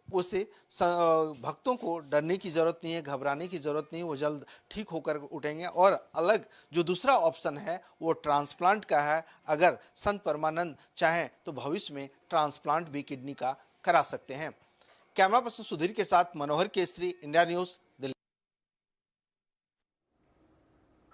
उससे भक्तों को डरने की जरूरत नहीं है, घबराने की जरूरत नहीं है, वो जल्द ठीक होकर उठेंगे। और अलग जो दूसरा ऑप्शन है वो ट्रांसप्लांट का है। अगर संत परमानंद चाहें तो भविष्य में ट्रांसप्लांट भी किडनी का करा सकते हैं। कैमरा पर्सन सुधीर के साथ मनोहर केसरी, इंडिया न्यूज, दिल्ली।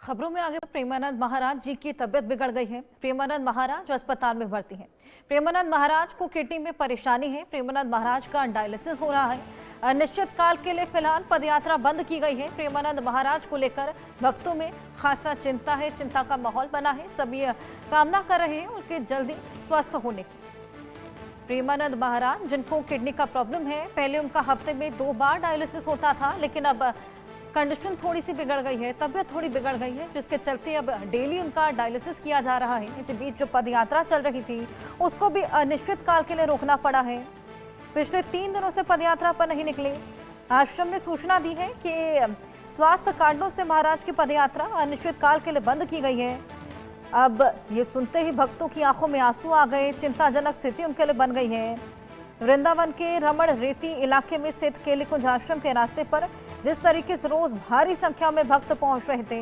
खबरों में आगे प्रेमानंद महाराज जी की तबीयत बिगड़ गई है। प्रेमानंद महाराज जो अस्पताल में भर्ती हैं। प्रेमानंद महाराज को किडनी में परेशानी है। प्रेमानंद महाराज का डायलिसिस हो रहा है। अनिश्चित काल के लिए फिलहाल पदयात्रा बंद की गई है। प्रेमानंद महाराज को लेकर भक्तों में खासा चिंता है, चिंता का माहौल बना है। सभी कामना कर रहे हैं उनके जल्दी स्वस्थ होने की। प्रेमानंद महाराज जिनको किडनी का प्रॉब्लम है, पहले उनका हफ्ते में 2 बार डायलिसिस होता था, लेकिन अब कंडीशन थोड़ी सी बिगड़ गई है, तबीयत थोड़ी बिगड़ गई है, जिसके चलते अब डेली उनका डायलिसिस किया जा रहा है। इसी बीच जो पदयात्रा चल रही थी उसको भी अनिश्चित काल के लिए रोकना पड़ा है। पिछले 3 दिनों से पदयात्रा पर नहीं निकले। आश्रम ने सूचना दी है कि स्वास्थ्य कारणों से महाराज की पदयात्रा अनिश्चित काल के लिए बंद की गई है। अब ये सुनते ही भक्तों की आंखों में आंसू आ गए। चिंताजनक स्थिति उनके लिए बन गई है। वृंदावन के रमण रेती इलाके में स्थित केलीकुंज आश्रम के रास्ते पर जिस तरीके से रोज भारी संख्या में भक्त पहुंच रहे थे,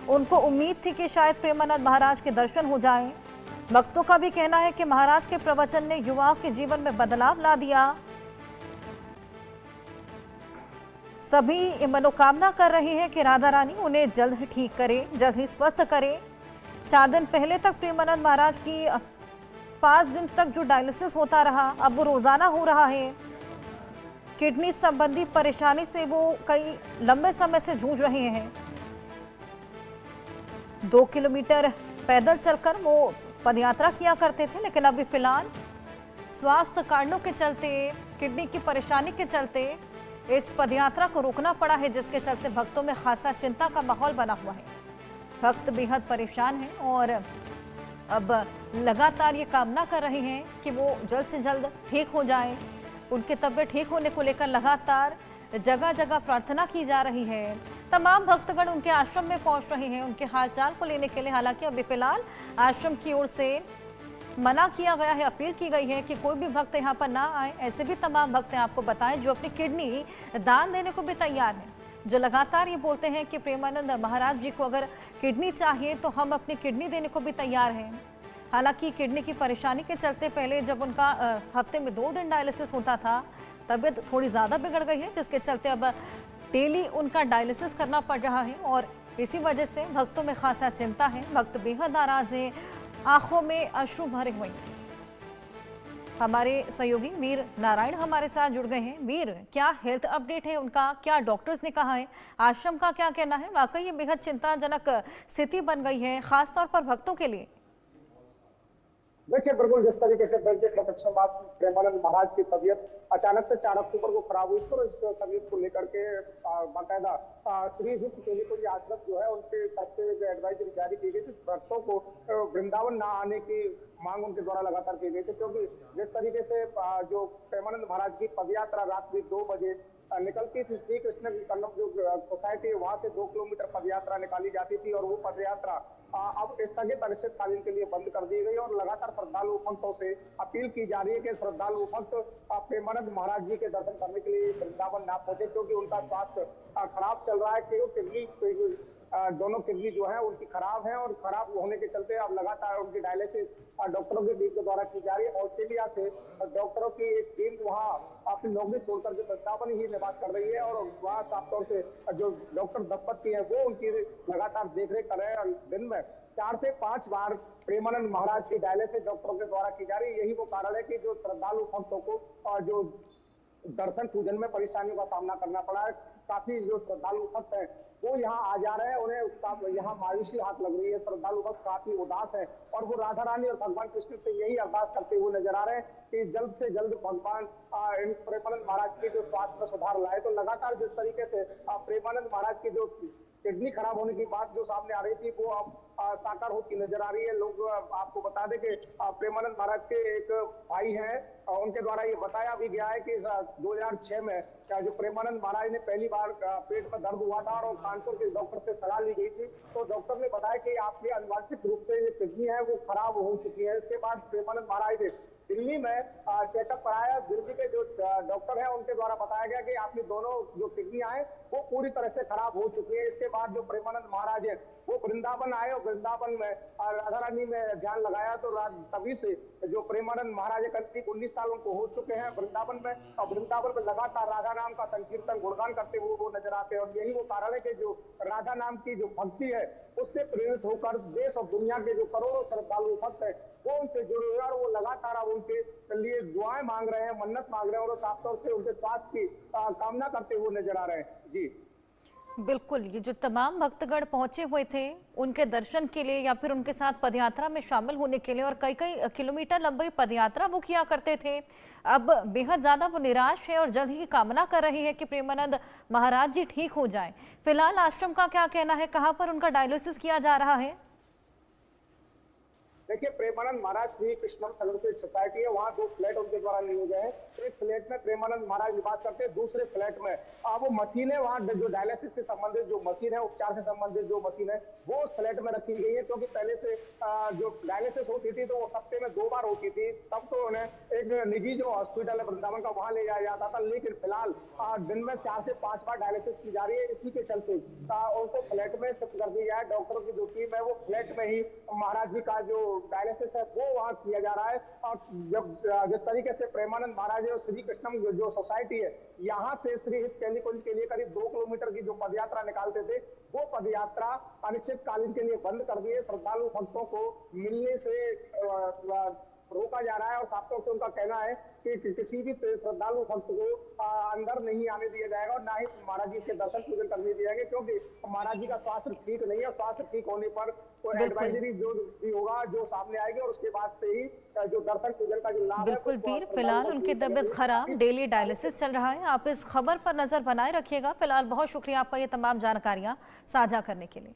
उनको उम्मीद थी कि शायद प्रेमानंद महाराज के दर्शन हो जाएं। भक्तों का भी कहना है कि महाराज के प्रवचन ने युवाओं के जीवन में बदलाव ला दिया। सभी मनोकामना कर रहे हैं कि राधा रानी उन्हें जल्द ही ठीक करे, जल्द ही स्वस्थ करे। 4 दिन पहले तक प्रेमानंद महाराज की 5 दिन तक जो डायलिसिस होता रहा, अब वो रोजाना हो रहा है। किडनी संबंधी परेशानी से वो कई लंबे समय से जूझ रहे हैं। 2 किलोमीटर पैदल चलकर वो पदयात्रा किया करते थे, लेकिन अभी फिलहाल स्वास्थ्य कारणों के चलते, किडनी की परेशानी के चलते इस पदयात्रा को रोकना पड़ा है, जिसके चलते भक्तों में खासा चिंता का माहौल बना हुआ है। भक्त बेहद परेशान हैं और अब लगातार ये कामना कर रहे हैं कि वो जल्द से जल्द ठीक हो जाए। उनकी तबीयत ठीक होने को लेकर लगातार जगह जगह प्रार्थना की जा रही है। तमाम भक्तगण उनके आश्रम में पहुंच रहे हैं उनके हालचाल को लेने के लिए। हालांकि अभी फिलहाल आश्रम की ओर से मना किया गया है, अपील की गई है कि कोई भी भक्त यहाँ पर ना आए। ऐसे भी तमाम भक्त हैं, आपको बताएं, जो अपनी किडनी दान देने को भी तैयार हैं, जो लगातार ये बोलते हैं कि प्रेमानंद महाराज जी को अगर किडनी चाहिए तो हम अपनी किडनी देने को भी तैयार हैं। हालांकि किडनी की परेशानी के चलते पहले जब उनका हफ्ते में 2 दिन डायलिसिस होता था, तबीयत थोड़ी ज़्यादा बिगड़ गई है, जिसके चलते अब डेली उनका डायलिसिस करना पड़ रहा है। और इसी वजह से भक्तों में खासा चिंता है। भक्त बेहद नाराज हैं, आंखों में अश्रु भरे हुए हैं। हमारे सहयोगी वीर नारायण हमारे साथ जुड़ गए हैं। वीर, क्या हेल्थ अपडेट है उनका, क्या डॉक्टर्स ने कहा है, आश्रम का क्या कहना है? वाकई ये बेहद चिंताजनक स्थिति बन गई है, खासतौर पर भक्तों के लिए। देखिए, बिल्कुल जिस तरीके से प्रेमानंद महाराज की तबीयत अचानक से 4 अक्टूबर को खराब हुई थी और इस तबीयत को लेकर के बाकायदा श्री विश्व केलीकुंज आश्रम जो है उनके तरफ से जो एडवाइजरी जारी की गई थी, भक्तों को वृंदावन न आने की मांग उनके द्वारा लगातार की गई थी। क्योंकि जिस तरीके से जो प्रेमानंद महाराज की पदयात्रा रात में 2 बजे निकलती थी, श्री कृष्ण कन्नम जो सोसाइटी है वहां से 2 किलोमीटर पदयात्रा निकाली जाती थी और वो पदयात्रा अब स्थगित अनिश्चितकालीन के लिए बंद कर दी गई और लगातार श्रद्धालु भक्तों से अपील की जा रही है कि श्रद्धालु भक्त प्रेमानंद महाराज जी के दर्शन करने के लिए वृंदावन ना पहुंचे, क्योंकि उनका स्वास्थ्य खराब चल रहा है। किडनी दोनों किडनी जो है उनकी खराब है और खराब होने के चलते अब लगातार उनकी डायलिसिस डॉक्टरों की टीम के द्वारा की जा रही है। ऑस्ट्रेलिया से डॉक्टरों की एक टीम वहाँ अपनी नौकरी छोड़कर के वृंदावन ही निवास कर रही है और वहाँ साफ तौर से जो डॉक्टर दंपति है वो उनकी लगातार देखरेख कर रहे हैं। दिन में 4 से 5 बार प्रेमानंद महाराज की डायलिसिस डॉक्टरों के द्वारा की जा रही है। यही वो कारण है कि जो श्रद्धालु भक्तों को जो दर्शन पूजन में परेशानियों का सामना करना पड़ा है। काफी जो श्रद्धालु भक्त है वो यहाँ आ जा रहे हैं, उन्हें यहाँ मायूसी हाथ लग रही है। श्रद्धालु भक्त काफी उदास है और वो राधा रानी और भगवान कृष्ण से यही अरदास करते हुए नजर आ रहे हैं कि जल्द से जल्द भगवान प्रेमानंद महाराज के जो स्वास्थ्य में सुधार लाए। तो लगातार जिस तरीके से प्रेमानंद महाराज की जो किडनी खराब होने की बात जो सामने आ रही थी वो अब साकार होती नजर आ रही है। लोग आपको बता दें कि प्रेमानंद महाराज के एक भाई हैं, उनके द्वारा ये बताया भी गया है कि 2006 में जो प्रेमानंद महाराज ने पहली बार पेट में दर्द हुआ था और कानपुर के डॉक्टर से सलाह ली गई थी, तो डॉक्टर ने बताया कि आपके अनुवांशिक रूप से ये किडनी है वो खराब हो चुकी है। इसके बाद प्रेमानंद महाराज ने दिल्ली में चेकअप कराया। दिल्ली के जो डॉक्टर हैं उनके द्वारा बताया गया कि आपकी दोनों जो किडनियां हैं वो पूरी तरह से खराब हो चुकी है। इसके बाद जो प्रेमानंद महाराज है वो वृंदावन आए और वृंदावन में राधा रानी में ध्यान लगाया, तो तभी से जो प्रेमानंद महाराज करीब 19 साल उनको हो चुके हैं वृंदावन में, और वृंदावन में लगातार राधा नाम का संकीर्तन गुणगान करते हुए वो नजर आते हैं। और यही वो कारण है कि जो राधा नाम की जो भक्ति है उससे प्रेरित होकर देश और दुनिया के जो करोड़ों श्रद्धालु भक्त है वो उनसे जुड़े हुए और वो लगातार अब उनके लिए दुआएं मांग रहे हैं, मन्नत मांग रहे हैं और साफ तौर से उनके स्वास्थ्य की कामना करते हुए नजर आ रहे हैं। जी बिल्कुल, ये जो तमाम भक्तगण पहुंचे हुए थे उनके दर्शन के लिए या फिर उनके साथ पदयात्रा में शामिल होने के लिए और कई कई किलोमीटर लंबी पदयात्रा वो किया करते थे, अब बेहद ज्यादा वो निराश है और जल्द ही कामना कर रही है कि प्रेमानंद महाराज जी ठीक हो जाएं। फिलहाल आश्रम का क्या कहना है, कहां पर उनका डायलिसिस किया जा रहा है? देखिए, प्रेमानंद महाराज श्री कृष्ण संगठित सोसाइटी है, वहाँ 2 फ्लैट उनके द्वारा लिए गए हैं। एक फ्लैट में प्रेमानंद महाराज निवास करते हैं, दूसरे फ्लैट में वो मशीन है, वहाँ जो डायलिसिस से संबंधित जो मशीन है, उपचार से संबंधित जो मशीन है वो उस फ्लैट में रखी गई है। क्योंकि पहले से जो डायलिसिस होती थी तो वो हफ्ते में 2 बार होती थी, तब तो उन्हें एक निजी जो हॉस्पिटल है वृंदावन का वहाँ ले जाया जाता था। लेकिन फिलहाल दिन में 4 से 5 बार डायलिसिस की जा रही है। इसी के चलते उनको फ्लैट में शिफ्ट कर दिया है। डॉक्टरों की जो टीम है वो फ्लैट में ही महाराज जी का जो डायलिसिस है वो वहाँ किया जा रहा है। और जब जिस तरीके से प्रेमानंद महाराज और श्री कृष्णम जो सोसाइटी है यहाँ से श्री हित कैलीकुंज के लिए करीब 2 किलोमीटर की जो पदयात्रा निकालते थे वो पदयात्रा अनिश्चितकालीन के लिए बंद कर दिए। श्रद्धालु भक्तों को मिलने से रोका जा रहा है और साफ तौर से उनका कहना है कि किसी भी श्रद्धालु भक्त को अंदर नहीं आने दिया जाएगा और ना ही महाराज जी के दर्शन पूजन करने दिए जाएंगे, क्योंकि महाराज जी का स्वास्थ्य ठीक नहीं है। स्वास्थ्य ठीक होने पर कोई एडवाइजरी जो भी होगा जो सामने आएगी और उसके बाद से ही जो दर्शन पूजन का जो लाभ है। बिल्कुल वीर, फिलहाल उनकी तबीयत खराब, डेली डायलिसिस चल रहा है। आप इस खबर पर नजर बनाए रखिएगा। फिलहाल बहुत शुक्रिया आपका ये तमाम जानकारियां साझा करने के लिए।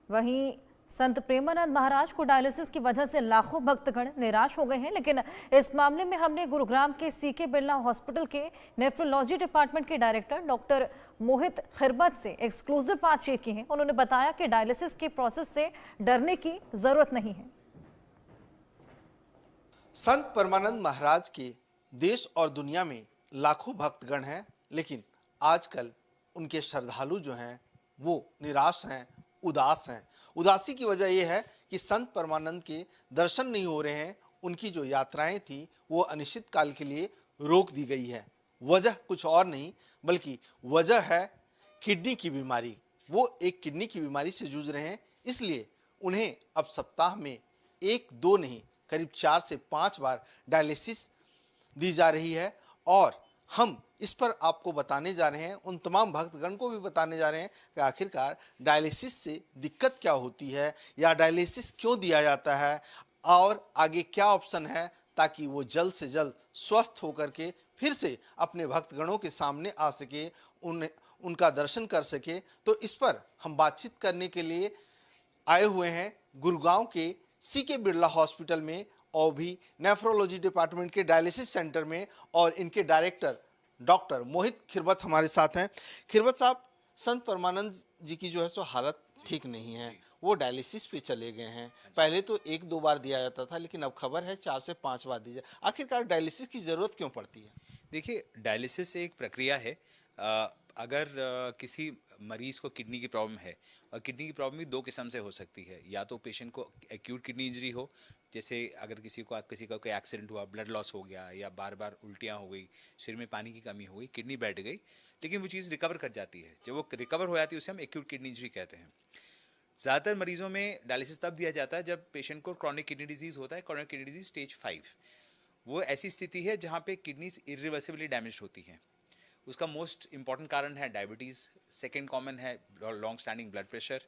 वहीं संत प्रेमानंद महाराज को डायलिसिस की वजह से लाखों भक्तगण निराश हो गए हैं, लेकिन इस मामले में हमने गुरुग्राम के सीके बिरला हॉस्पिटल के नेफ्रोलॉजी डिपार्टमेंट के डायरेक्टर डॉक्टर मोहित खिरबत से एक्सक्लूसिव बातचीत की है। उन्होंने बताया कि डायलिसिस के प्रोसेस से डरने की जरूरत नहीं है। संत परमानंद महाराज के देश और दुनिया में लाखों भक्तगण हैं, लेकिन आजकल उनके श्रद्धालु जो हैं वो निराश हैं, उदास हैं। उदासी की वजह यह है कि संत परमानंद के दर्शन नहीं हो रहे हैं। उनकी जो यात्राएं थी वो अनिश्चित काल के लिए रोक दी गई है। वजह कुछ और नहीं बल्कि वजह है किडनी की बीमारी। वो एक किडनी की बीमारी से जूझ रहे हैं, इसलिए उन्हें अब सप्ताह में 1-2 नहीं करीब 4 से 5 बार डायलिसिस दी जा रही है। और हम इस पर आपको बताने जा रहे हैं, उन तमाम भक्तगण को भी बताने जा रहे हैं कि आखिरकार डायलिसिस से दिक्कत क्या होती है या डायलिसिस क्यों दिया जाता है और आगे क्या ऑप्शन है, ताकि वो जल्द से जल्द स्वस्थ होकर के फिर से अपने भक्तगणों के सामने आ सके, उनका दर्शन कर सके। तो इस पर हम बातचीत करने के लिए आए हुए हैं गुरुगांव के सीके बिरला हॉस्पिटल में और भी नेफ्रोलॉजी डिपार्टमेंट के डायलिसिस सेंटर में, और इनके डायरेक्टर डॉक्टर मोहित खिरबत हमारे साथ हैं। खिरबत साहब, संत परमानंद जी की जो है सो हालत ठीक नहीं है, वो डायलिसिस पे चले गए हैं। पहले तो 1-2 बार दिया जाता था, लेकिन अब खबर है 4 से 5 बार दी जाए। आखिरकार डायलिसिस की जरूरत क्यों पड़ती है? देखिए, डायलिसिस एक प्रक्रिया है। अगर किसी मरीज को किडनी की प्रॉब्लम है, और किडनी की प्रॉब्लम भी 2 किस्म से हो सकती है। या तो पेशेंट को एक्यूट किडनी इंजरी हो, जैसे अगर किसी का कोई एक्सीडेंट हुआ, ब्लड लॉस हो गया, या बार बार उल्टियाँ हो गई, शरीर में पानी की कमी हो गई, किडनी बैठ गई, लेकिन वो चीज़ रिकवर कर जाती है। जब वो रिकवर हो जाती है उसे हम एक्यूट किडनी इंजरी कहते हैं। ज़्यादातर मरीजों में डायलिसिस तब दिया जाता है जब पेशेंट को क्रॉनिक किडनी डिजीज़ होता है। क्रॉनिक किडनी डिजीज स्टेज 5 वो ऐसी स्थिति है जहाँ पे किडनीज इरिवर्सिबली डैमेज होती हैं। उसका मोस्ट इंपॉर्टेंट कारण है डायबिटीज़, सेकेंड कॉमन है लॉन्ग स्टैंडिंग ब्लड प्रेशर,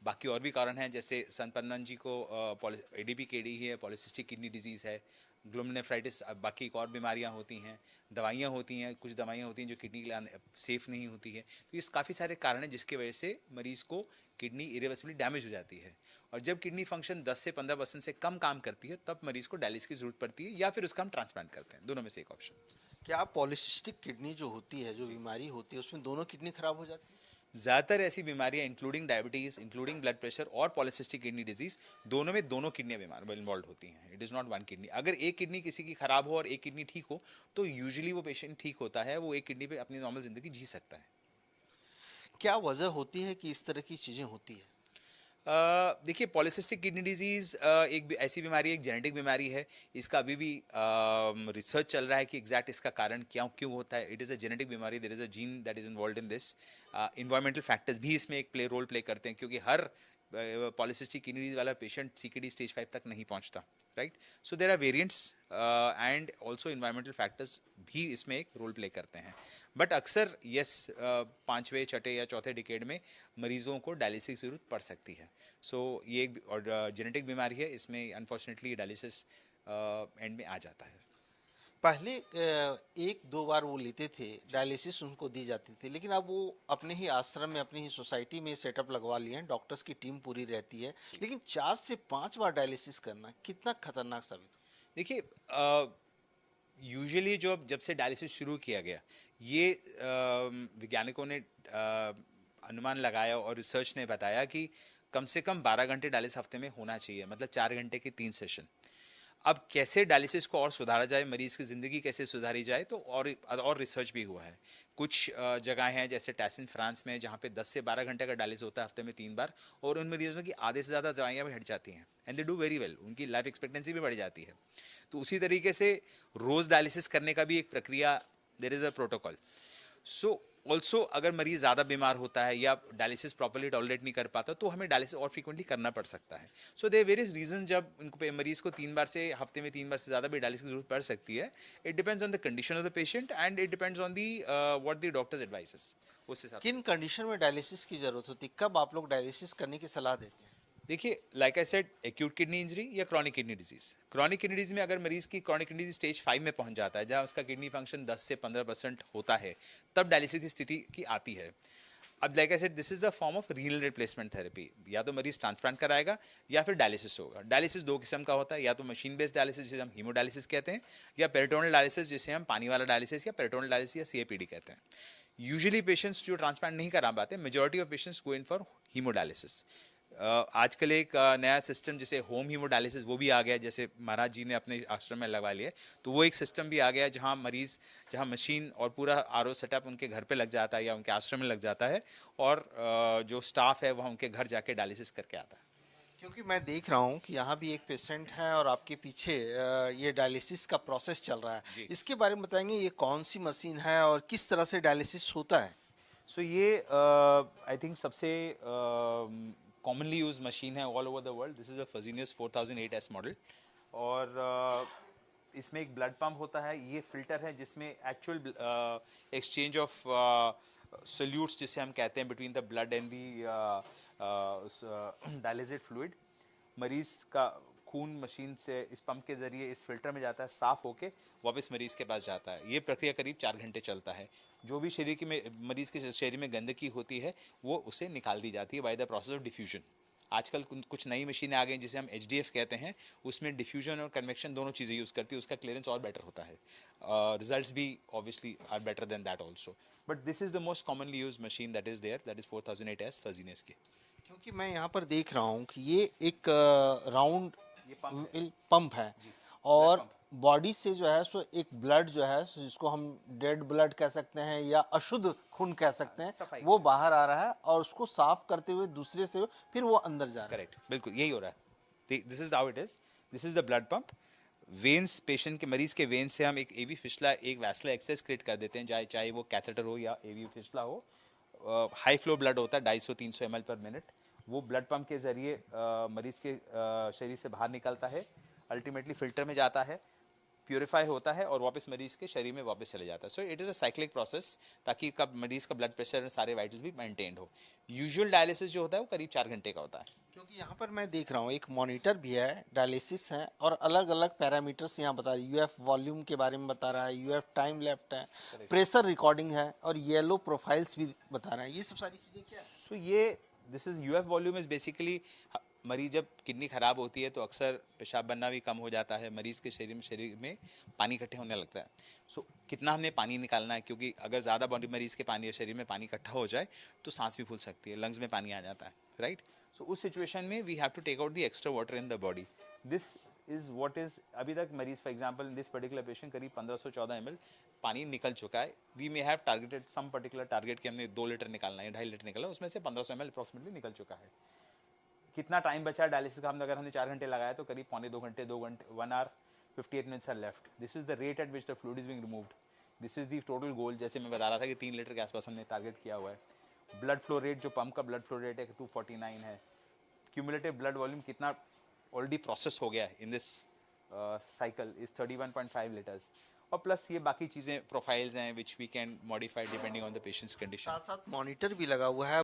बाकी और भी कारण हैं जैसे संत परमानंद जी को एडीपी केडी है, पॉलीसिस्टिक किडनी डिजीज़ है, ग्लोमेरुलाइटिस, बाकी और बीमारियां होती हैं, दवाइयां होती हैं, कुछ दवाइयां होती हैं जो किडनी के लिए सेफ़ नहीं होती है। तो ये काफ़ी सारे कारण हैं जिसकी वजह से मरीज़ को किडनी इरिवर्सिबली डैमेज हो जाती है। और जब किडनी फंक्शन 10 से 15% से कम काम करती है तब मरीज़ को डायलिसिस की ज़रूरत पड़ती है, या फिर उसका हम ट्रांसप्लांट करते हैं। दोनों में से एक ऑप्शन। क्या पॉलीसिस्टिक किडनी जो होती है, जो बीमारी होती है, उसमें दोनों किडनी खराब हो जाती है? ज़्यादातर ऐसी बीमारियां including diabetes, including blood pressure और पॉलिसिस्टिक किडनी डिजीज, दोनों में दोनों किडनियां बीमार इन्वॉल्व होती हैं। It is not one kidney. अगर एक किडनी किसी की खराब हो और एक किडनी ठीक हो तो यूजुअली वो पेशेंट ठीक होता है, वो एक किडनी पे अपनी नॉर्मल जिंदगी जी सकता है। क्या वजह होती है कि इस तरह की चीजें होती है? देखिए, पॉलिसिस्टिक किडनी डिजीज एक ऐसी बीमारी है, एक जेनेटिक बीमारी है। इसका अभी भी रिसर्च चल रहा है कि एग्जैक्ट इसका कारण क्या क्यों होता है। इट इज़ अ जेनेटिक बीमारी, there is a gene that is involve in this. Environmental factors भी इसमें एक रोल प्ले करते हैं, क्योंकि हर पॉलिसिस्टिक किडनी डिजीज वाला पेशेंट सीकेडी स्टेज 5 तक नहीं पहुंचता, right. So there are variants and also environmental factors भी इसमें एक रोल प्ले करते हैं। बट अक्सर यस, पाँचवें छठे या चौथे डिकेड में मरीजों को डायलिसिस की जरूरत पड़ सकती है। सो ये एक जेनेटिक बीमारी है, इसमें अनफॉर्चुनेटली डायलिसिस एंड में आ जाता है। पहले एक दो बार वो लेते थे, डायलिसिस उनको दी जाती थी, लेकिन अब वो अपने ही आश्रम में, अपनी ही सोसाइटी में सेटअप लगवा लिए हैं, डॉक्टर्स की टीम पूरी रहती है। लेकिन 4 से 5 बार डायलिसिस करना कितना खतरनाक साबित हो? देखिए, यूजुअली जब से डायलिसिस शुरू किया गया, ये वैज्ञानिकों ने अनुमान लगाया और रिसर्च ने बताया कि कम से कम 12 घंटे डायलिसिस हफ्ते में होना चाहिए, मतलब 4 घंटे के 3 सेशन। अब कैसे डायलिसिस को और सुधारा जाए, मरीज की ज़िंदगी कैसे सुधारी जाए, तो और रिसर्च भी हुआ है। कुछ जगह हैं जैसे टैसिन फ्रांस में, जहाँ पे 10 से 12 घंटे का डायलिसिस होता है हफ्ते में 3 बार, और उन मरीजों की आधे से ज़्यादा दवाइयाँ भी हट जाती हैं and they do very well, उनकी लाइफ एक्सपेक्टेंसी भी बढ़ जाती है। तो उसी तरीके से रोज़ डायलिसिस करने का भी एक प्रक्रिया, there is a protocol. So also अगर मरीज ज़्यादा बीमार होता है या डायलिसिस प्रॉपर्ली टॉलरेट नहीं कर पाता, तो हमें डायलिसिस और फ्रीक्वेंटली करना पड़ सकता है। सो देयर वेरियस रीजन, जब उनको मरीज को 3 बार से हफ्ते में 3 बार से ज़्यादा भी डायलिसिस की जरूरत पड़ सकती है। It depends on the condition of the patient and it depends on the what the doctors advices, उस हिसाब से। किन कंडीशन में डायलिसिस की जरूरत होती है? कब आप लोग डायलिसिस करने की सलाह देते हैं? देखिए, like I said, acute kidney injury या chronic kidney disease. Chronic kidney disease में अगर मरीज की क्रॉनिक किडनी डिजीज स्टेज 5 में पहुंच जाता है, जहां उसका किडनी फंक्शन 10 से 15% होता है, तब डायलिसिस की स्थिति की आती है। अब like I said, this is a form of renal replacement therapy. या तो मरीज ट्रांसप्लांट कराएगा या फिर डायलिसिस होगा। डायलिसिस 2 किस्म का होता है, या तो मशीन बेस्ड डायलिसिस जिसे हम हीमोडायलिसिस कहते हैं, या पेरिटोनियल डायलिसिस जिसे हम पानी वाला डायलिसिस या पेरिटोनियल डायलिसिस या सीएपीडी कहते हैं। यूजुअली पेशेंट्स जो ट्रांसप्लांट नहीं करा पाते, majority of patients go in for haemodialysis. आजकल एक नया सिस्टम जैसे होम हीमोडायलिसिस वो भी आ गया, जैसे महाराज जी ने अपने आश्रम में लगवा लिया। तो वो एक सिस्टम भी आ गया जहां मशीन और पूरा आरओ सेटअप उनके घर पे लग जाता है या उनके आश्रम में लग जाता है, और जो स्टाफ है वह उनके घर जाके डायलिसिस करके आता है। क्योंकि मैं देख रहा हूँ कि यहाँ भी एक पेशेंट है और आपके पीछे ये डायलिसिस का प्रोसेस चल रहा है। इसके बारे में बताएंगे, ये कौन सी मशीन है और किस तरह से डायलिसिस होता है? सो ये आई थिंक सबसे कॉमनली यूज मशीन है all over the world. This is a Fresenius 4008S model, और इसमें एक ब्लड पंप होता है। ये फिल्टर है जिसमें एक्चुअल एक्सचेंज ऑफ सोल्यूट्स जिसे हम कहते हैं between the blood and the dialysis fluid. मरीज का खून मशीन से इस पंप के जरिए इस फिल्टर में जाता है, साफ होके वापस मरीज के पास जाता है। ये प्रक्रिया करीब 4 घंटे चलता है। जो भी शरीर की में मरीज के शरीर में गंदगी होती है वो उसे निकाल दी जाती है by the process of diffusion. आजकल कुछ नई मशीनें आ गई जिसे हम HDF कहते हैं, उसमें डिफ्यूजन और कन्वेक्शन दोनों चीज़ें यूज़ करती है, उसका क्लियरेंस और बेटर होता है। रिजल्ट्स भी obviously are better than that also, but this is the most commonly use machine that is there, that is 4008S Fresenius की। क्योंकि मैं यहाँ पर देख रहा हूँ कि ये एक राउंड पंप है, और बॉडी से जो है सो एक ब्लड जो है जिसको हम डेड ब्लड कह सकते हैं या अशुद्ध खून कह सकते हैं, वो बाहर आ रहा है और उसको साफ करते हुए दूसरे से फिर वो अंदर जा रहा है। करेक्ट, बिल्कुल यही हो रहा है। This is how it is. This is the blood pump. Veins, patient के मरीज के वेन्स से हम एक एवी फिस्टुला, एक वैस्कुलर एक्सेस क्रिएट कर देते हैं, चाहे वो कैथेटर हो या एवी फिस्टुला हो। हाई फ्लो ब्लड होता है 250-300 ml पर मिनट। वो ब्लड पंप के जरिए मरीज के शरीर से बाहर निकलता है, अल्टीमेटली फिल्टर में जाता है, प्यूरिफाई होता है और वापस मरीज के शरीर में वापस चले जाता है। So it is a cyclic process, ताकि कब मरीज का ब्लड प्रेशर और सारे वाइटल्स भी मेंटेन्ड हो। यूजुअल डायलिसिस जो होता है वो करीब 4 घंटे का होता है। क्योंकि यहाँ पर मैं देख रहा हूँ एक मॉनिटर भी है, डायलिसिस है, और अलग अलग पैरामीटर्स यहाँ बता रहा है। यूएफ वॉल्यूम के बारे में बता रहा है, यूएफ टाइम लेफ्ट है, प्रेशर रिकॉर्डिंग है, और येलो प्रोफाइल्स भी बता रहा है। ये सब सारी चीज़ें क्या है? सो ये this is UF volume is basically मरीज जब किडनी खराब होती है तो अक्सर पेशाब बनना भी कम हो जाता है, मरीज के शरीर में पानी इकट्ठे होने लगता है। सो कितना हमने पानी निकालना है, क्योंकि अगर ज़्यादा बॉडी मरीज के पानी शरीर में पानी इकट्ठा हो जाए तो सांस भी फूल सकती है, लंग्स में पानी आ जाता है, राइट। सो उस सिचुएशन में we have to take out the extra water in the body. This is what is अभी तक मरीज for example this particular patient करीब 1514 ml पानी निकल चुका है। We may have targeted some particular target कि हमने 2 लीटर निकालना है, 2.5 लीटर निकला, उसमें से 1500 ml अप्रॉक्सीमेटली निकल चुका है। कितना टाइम बचा है डायलिसिस का, अगर हमने 4 घंटे लगाया तो करीब पौने 2 घंटे 1 hour 58 minutes are left. This is the rate at which the fluid is being removed. This is the total goal. जैसे मैं बता रहा था कि 3 लीटर के आसपास हमने टारगेट किया हुआ है। ब्लड फ्लो रेट, जो पंप का ब्लड फ्लो रेट है 249 है। क्यूमुलेटिव ब्लड वॉल्यूम कितना ऑलरेडी प्रोसेस हो गया है in this cycle is 31.5 litres. और प्लस ये बाकी चीज़ें प्रोफाइल्स हैं which we can modify depending on the patient's condition. साथ साथ मॉनिटर भी लगा हुआ है।